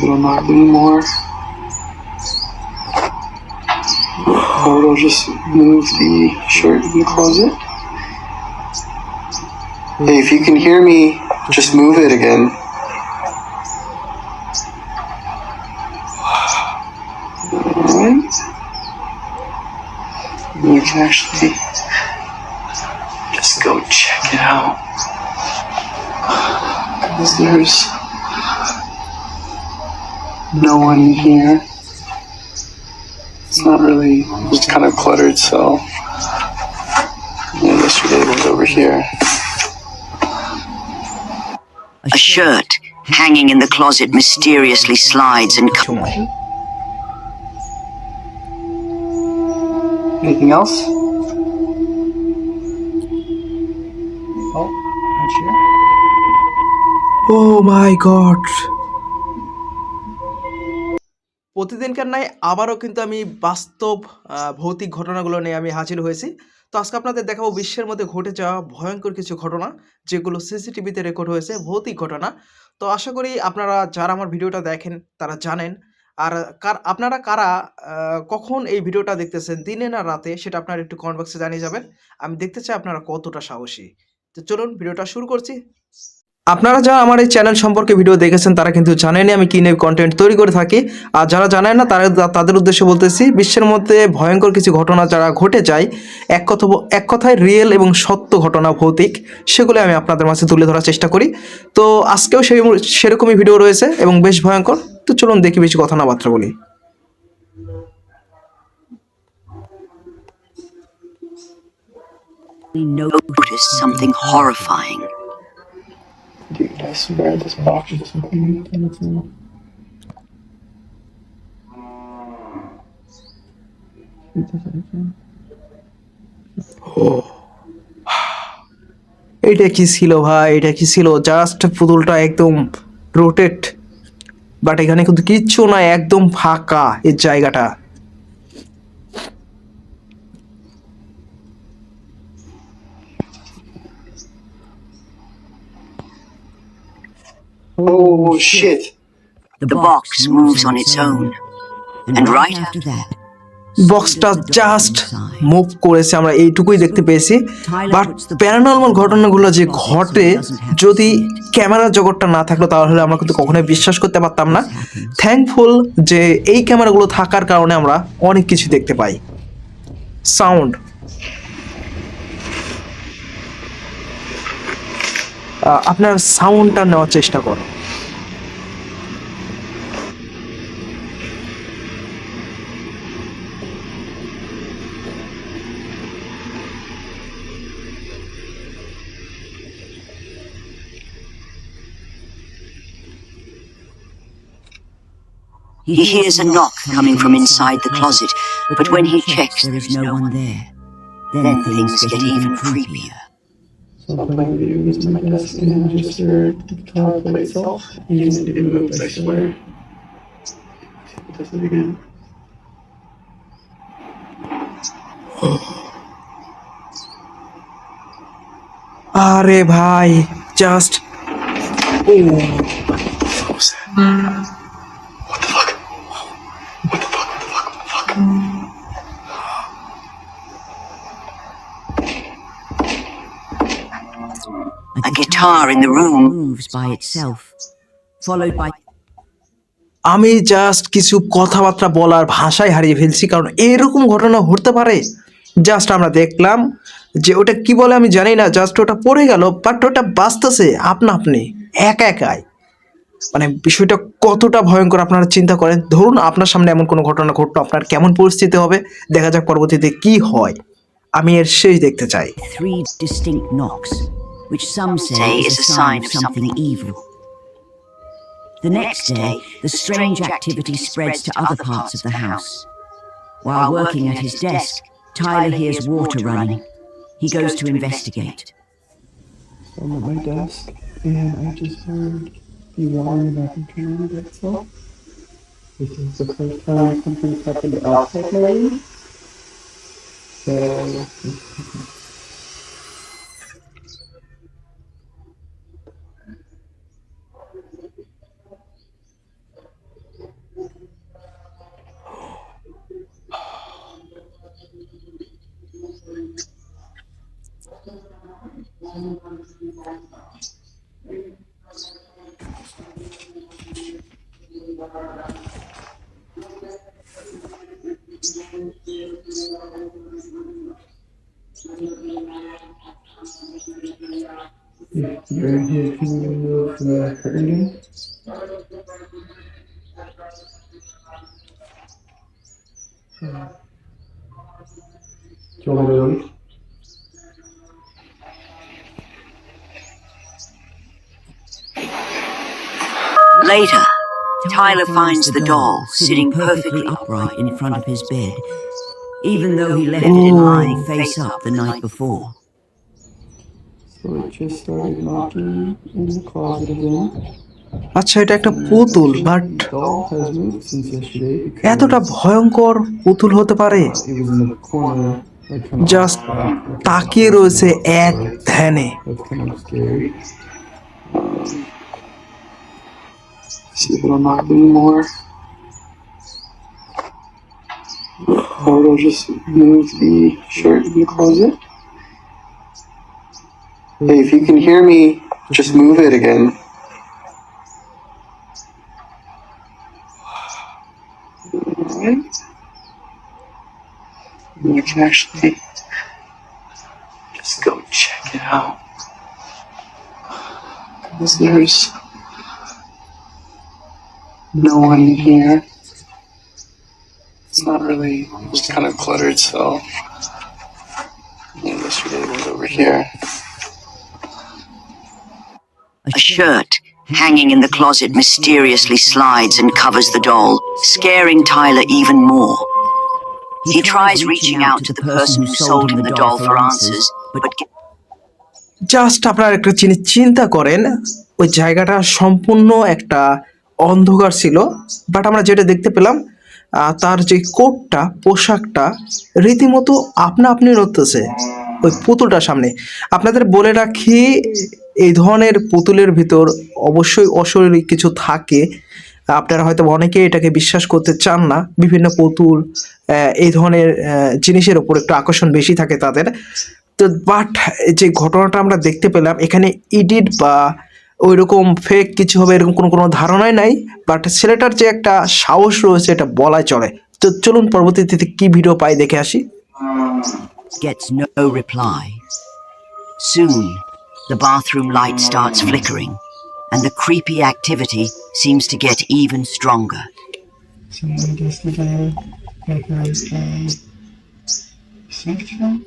It'll not be more. Or it'll just move the shirt in the closet. Hey, if you can hear me, just move it again. Alright. We can actually just go check it out. Because there's no one in here. It's not really, it's kind of cluttered, so yeah, yesterday was over here. A shirt hanging in the closet mysteriously slides and Anything else? Oh, not sure. Oh my god! প্রতিদিনকার ন্যায় আবারও কিন্তু আমি বাস্তব ভৌতিক ঘটনাগুলো নিয়ে আমি হাজির হয়েছি। তো আজকে আপনাদের দেখাবো বিশ্বের মধ্যে ঘটে যাওয়া ভয়ঙ্কর কিছু ঘটনা, যেগুলো সিসিটিভিতে রেকর্ড হয়েছে, ভৌতিক ঘটনা। তো আশা করি আপনারা যারা আমার ভিডিওটা দেখেন তারা জানেন। আর আপনারা কারা কখন এই ভিডিওটা দেখতেছেন, দিনে না রাতে, সেটা আপনারা একটু কমেন্ট বক্সে জানিয়ে যাবেন। আমি দেখতে চাই আপনারা কতটা সাহসী। তো চলুন ভিডিওটা শুরু করছি। আপনারা যারা আমার এই চ্যানেল সম্পর্কে ভিডিও দেখেছেন তারা কিন্তু জানেনই আমি কী নিয়ে কন্টেন্ট তৈরি করে থাকি। আর যারা জানেন না তাদের উদ্দেশ্যে বলতেছি, বিশ্বের মধ্যে ভয়ঙ্কর কিছু ঘটনা যারা ঘটে যায়, এক কথায় রিয়েল এবং সত্য ঘটনা, ভৌতিক, সেগুলো আমি আপনাদের মাঝে তুলে ধরার চেষ্টা করি। তো আজকেও সেরকমই ভিডিও রয়েছে এবং বেশ ভয়ঙ্কর। তো চলুন দেখি, বেশি কথা না বার্তা বলি। noticed something horrifying. Dude, I swear this box is coming on its own. এটা কি ছিল ভাই? এটা কি ছিল? জাস্ট পুতুলটা একদম রোটেট, বাট এখানে কিন্তু কিচ্ছু না, একদম ফাঁকা এই জায়গাটা। Oh shit! The box moves on its own, and right after that, বক্সটা জাস্ট মুভ করেছে, আমরা এইটুকুই দেখতে পেয়েছি। বাট প্যারানর্মাল ঘটনাগুলো যে ঘটে, যদি ক্যামেরার জগৎটা না থাকলো তাহলে আমরা কিন্তু কখনোই বিশ্বাস করতে পারতাম না। থ্যাঙ্কফুল যে এই ক্যামেরাগুলো থাকার কারণে আমরা অনেক কিছু দেখতে পাই। সাউন্ড, আপনার সাউন্ডটা নেওয়ার চেষ্টা করো। he hears a knock coming from inside the closet, but when he checks, there is no one there. Then things get even creepier. So I'm playing video games on my desk and I just heard the guitar play itself. And it moved, I swear. It does it again. আরে ভাই, just What the fuck? What the fuck? What the fuck? What the fuck? A guitar in the room moves by itself, followed by আমি just কিছু কথাবার্তা বলার ভাষায় হারিয়ে ফেলছি, কারণ এরকম ঘটনা ঘটতে পারে। জাস্ট আমরা দেখলাম যে ওটা কি বলে আমি জানি না, জাস্ট ওটা পড়ে গেল, বাট ওটা বাঁচতেছে আপনা আপনি একা একাই। মানে বিষয়টা কতটা ভয়ঙ্কর আপনারা চিন্তা করেন। ধরুন আপনার সামনে এমন কোনো ঘটনা ঘটলো, আপনার কেমন পরিস্থিতি হবে দেখা যাক পরবর্তীতে কি হয়। আমি এর শেষ দেখতে চাই। 3 distinct knocks, which some say is a sign of something evil. The next day, the strange activity spreads to other parts of the house. While working at his desk, Tyler hears water running. He goes to investigate. So I'm at my desk and I just heard the water in the bathroom turn on by itself. This is the first time something's happened outside my room. So You're here, can you move the curtain again? Do you want me to leave? Later, Tyler finds the doll sitting perfectly upright in front of his bed, even though he left it lying face up the night before. So it just started knocking in the closet again. আচ্ছা, এটা একটা পুতুল, but The doll has moved since yesterday এতটা because ভয়ঙ্কর পুতুল হতে পারে? it was in the corner, like kind of just off back. তাকিয়ে রয়েছে এক ধ্যানে। That's kind of scary. See if it'll knock anymore. Or it'll just move the shirt in the closet. Hey, if you can hear me, just move it again. Alright. I can actually just go check it out. Because there's no one here. It's not really, it's kind of cluttered, so yeah, yesterday was over here. A shirt hanging in the closet mysteriously slides and covers the doll, scaring Tyler even more. He tries reaching out to the person who sold him the doll for answers, but just আপনারা একটা জিনিস চিন্তা করেন, ওই জায়গাটা সম্পূর্ণ একটা অন্ধকার ছিল, বাট আমরা যেটা দেখতে পেলাম তার যে কোটটা, পোশাকটা রীতিমতো আপনা আপনি নড়তেছে ওই পুতুলটার সামনে। আপনাদের বলে রাখি, এই ধরনের পুতুলের ভিতর অবশ্যই অশরীরী কিছু থাকে। আপনারা হয়তো অনেকে এটাকে বিশ্বাস করতে চান না। বিভিন্ন পুতুল এই ধরনের জিনিসের ওপর একটু আকর্ষণ বেশি থাকে তাদের। তো বাট যে ঘটনাটা আমরা দেখতে পেলাম, এখানে এডিট বা ওই রকম ফেক কিছু হবে এরকম কোনো ধারণাই নাই। বাট ছেলেটার যে একটা সাহস রয়েছে এটা বলাই চলে। তো চলুন পরবর্তীতে কি ভিডিও পাই দেখে আসি। gets no reply. Soon, the bathroom light starts flickering, and the creepy activity seems to get even stronger.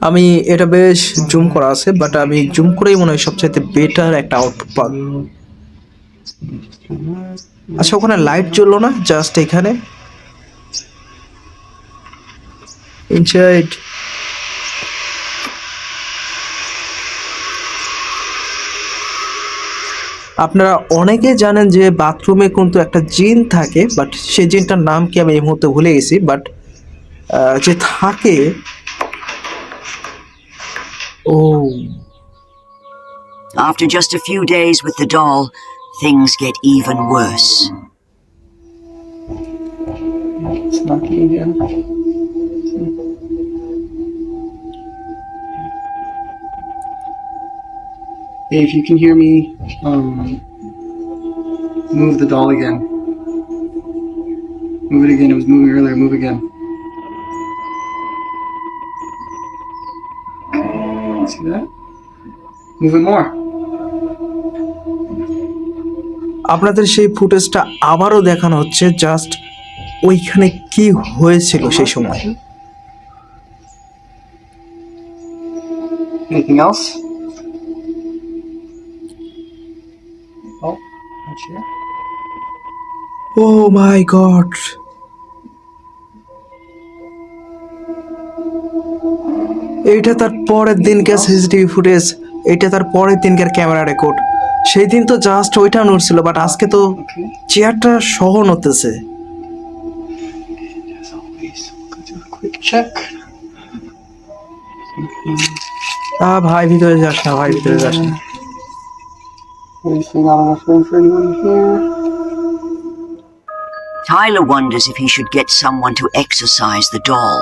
আমি এটা বেশ জুম করা আছে, বাট আমি জুম করেই মনে হয় সবচাইতে বেটার একটা আউটপুট পাব। আচ্ছা, ওখানে লাইট জ্বললো না, জাস্ট এখানে ইনসাইড। আপনারা অনেকে জানেন যে বাথরুমে কিন্তু একটা জিন থাকে, বাট সেই জিনটার নাম কি আমি এই মুহূর্তে ভুলে গেছি। বাট যে থাকে, After just a few days with the doll, things get even worse. It's knocking again. Hey, if you can hear me, move the doll again. Move it again. It was moving earlier. Move again. See that? Move it more. আপনাদের সেই ফুটেজটা আবারও দেখানো হচ্ছে, just ওইখানে কি হয়েছিল সেই সময়। Anything else? Oh, not sure. Oh my god, এইটা তার পরের দিনকার সিসিটিভি ফুটেজ, এইটা তার পরের দিনকার ক্যামেরা রেকর্ড। সেই দিন তো জাস্ট ওইটা নড়ছিল, বাট আজকে তো চেয়ারটা সহ নড়তেছে। As always, go do a quick check. ভাই ভিতরে যাস না, ভাই ভিতরে যাস না। Obviously not enough room for anyone here. Tyler wonders if he should get someone to exorcise the doll,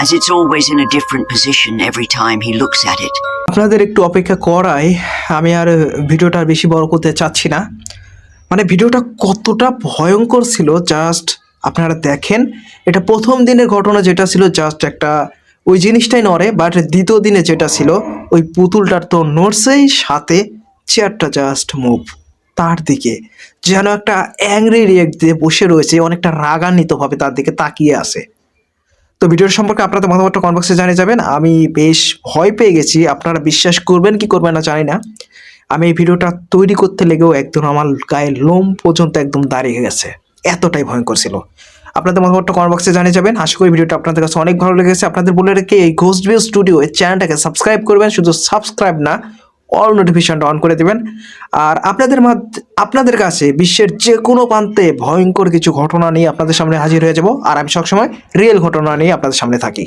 as it's always in a different position every time he looks at it. আপনাদের একটু অপেক্ষা করাই, আমি আর ভিডিওটা বেশি বড় করতে চাচ্ছি না। মানে ভিডিওটা কতটা ভয়ঙ্কর ছিল জাস্ট আপনারা দেখেন। এটা প্রথম দিনের ঘটনা যেটা ছিল জাস্ট একটা ওই জিনিসটাই নড়ে, বাট দ্বিতীয় দিনে যেটা ছিল ওই পুতুলটার তো নড়ছেই, সাথে চেয়ারটা জাস্ট মুভ তার দিকে, যেন একটা অ্যাংরি রিয়েক্ট দিয়ে বসে রয়েছে, অনেকটা রাগান্বিতভাবে তার দিকে তাকিয়ে আছে। তো ভিডিওর সম্পর্কে আপনাদের মতামতটা কমেন্ট বক্সে জানিয়ে যাবেন। আমি বেশ ভয় পেয়ে গেছি, আপনারা বিশ্বাস করবেন কি করবেন না জানি না। আমি এই ভিডিওটা তৈরি করতে লেগেও একদম আমার গায়ের লোম পর্যন্ত একদম দাঁড়িয়ে গেছে, এতটাই ভয়ঙ্কর ছিল। আপনাদের মতামতটা কমেন্ট বক্সে জানিয়ে যাবেন। আশা করি ভিডিওটা আপনাদের কাছে অনেক ভালো লেগেছে। আপনাদের বলে রেখে এই ঘোস্ট ভিউ স্টুডিও এই চ্যানেলটাকে সাবস্ক্রাইব করবেন, শুধু সাবস্ক্রাইব না, অল নোটিফিকেশনটা অন করে দেবেন। আর আপনাদের কাছে বিশ্বের যে কোনো প্রান্তে ভয়ঙ্কর কিছু ঘটনা নিয়ে আপনাদের সামনে হাজির হয়ে যাব। আর আমি সবসময় রিয়েল ঘটনা নিয়ে আপনাদের সামনে থাকি।